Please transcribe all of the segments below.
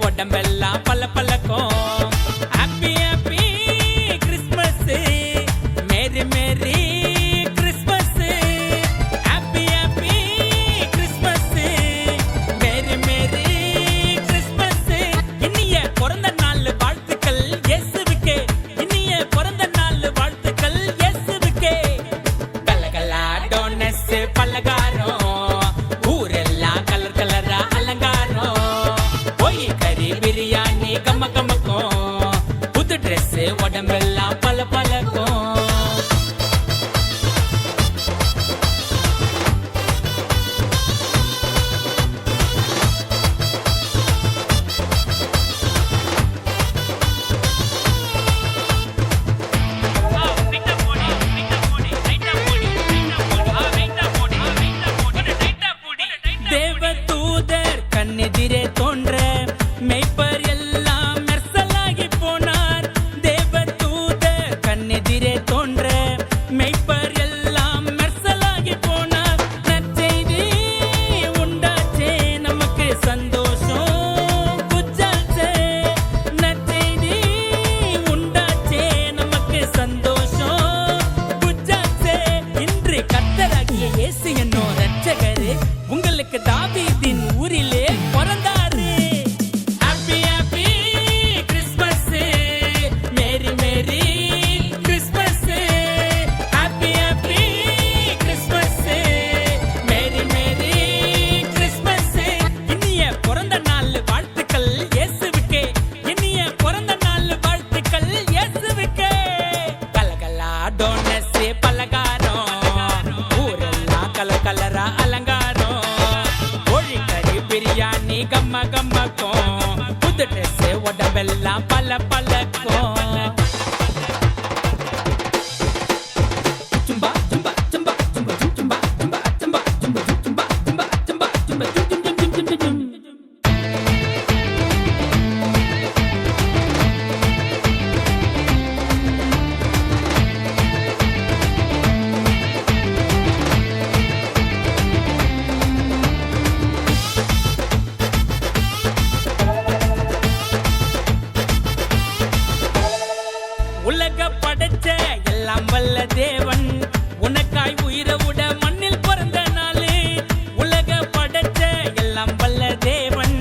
உடம்பெல்லாம் பல்ல பல்லக்கும். Happy happy Christmas, merry merry Christmas. Happy happy Christmas, merry merry Christmas. இனிய பிறந்த நாள் வாழ்த்துக்கள் இயேசுவுக்கே, இனிய பிறந்த நாள் வாழ்த்துக்கள் இயேசுவுக்கே. கலகலா டோனஸ் பலகாரம், ஊரெல்லாம் கலர் கலரா அலங்காரம். பிரியாணி கம்ம கம்மக்கும், புது ட்ரெஸ் உடம்பெல்லாம் பல பலக்கும். தேவதூதர் கண்ணெதிரே தோன்ற மெய்ப்பர் எல்லாம் மெர்சலாகி போனார். தேவதூதர் கண்ணெதிரே தோன்ற மெய்ப்பர் எல்லாம் மெர்சலாகி போனார். நற்செய்தி உண்டாச்சே நமக்கு சந்தோஷம் குஜாச்சே. நற்செய்தி உண்டாச்சே நமக்கு சந்தோஷம் குஜாச்சே. இன்று கர்த்தராகிய இயேசு என்னும் இரட்சகரே உங்களுக்கு தாவீதின் ஊரிலே பிறந்தாரு. கலரா அலங்காரம், கோழிக்கறி பிரியாணி கம்ம கம்மக்கும், புது ட்ரெஸ் உடம்பெல்லாம் பல பலக்கும். உலக படைச்ச எல்லாம் வல்ல தேவன் உனக்காய் உயிரை விட மண்ணில் பிறந்த நாளே. உலக படைச்ச எல்லாம் வல்ல தேவன்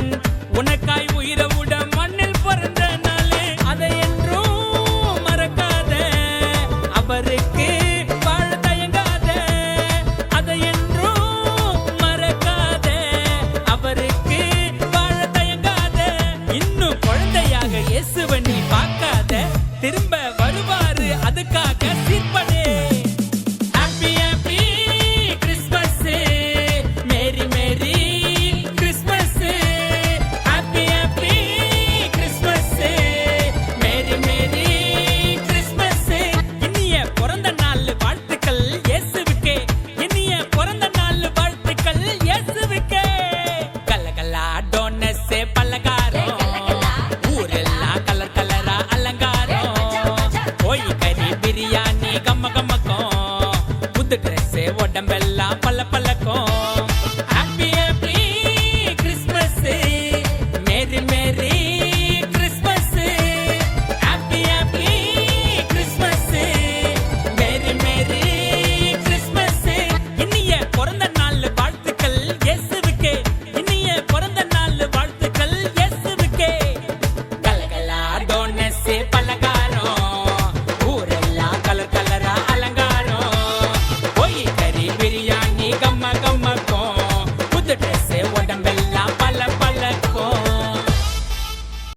உனக்காய் உயிரை விட மண்ணில் பிறந்த நாளே. அதை என்றும் மறக்காத, அவருக்கு வாழ தயங்காத. அதை என்றும் மறக்காத, அவருக்கு வாழ தயங்காத. இன்னும் குழந்தையாக இயேசுவை நீ பார்க்காத, திரும்ப வருவாரு அதுக்காக சீர்படே. Happy happy Christmas, merry merry Christmas. Happy happy Christmas, merry merry Christmas. இனிய பிறந்த நாள் வாழ்த்துக்கள் இயேசுவுக்கே, இனிய பிறந்த நாள் வாழ்த்துக்கள் இயேசுவுக்கே. கலகலா டோனஸ் பலகாரம், ஊரெல்லாம் கலர் கலரா அலங்காரம். பிரியாணி கம்ம கம்மக்கும், புது ட்ரெஸ் உடம்பெல்லாம் பல பல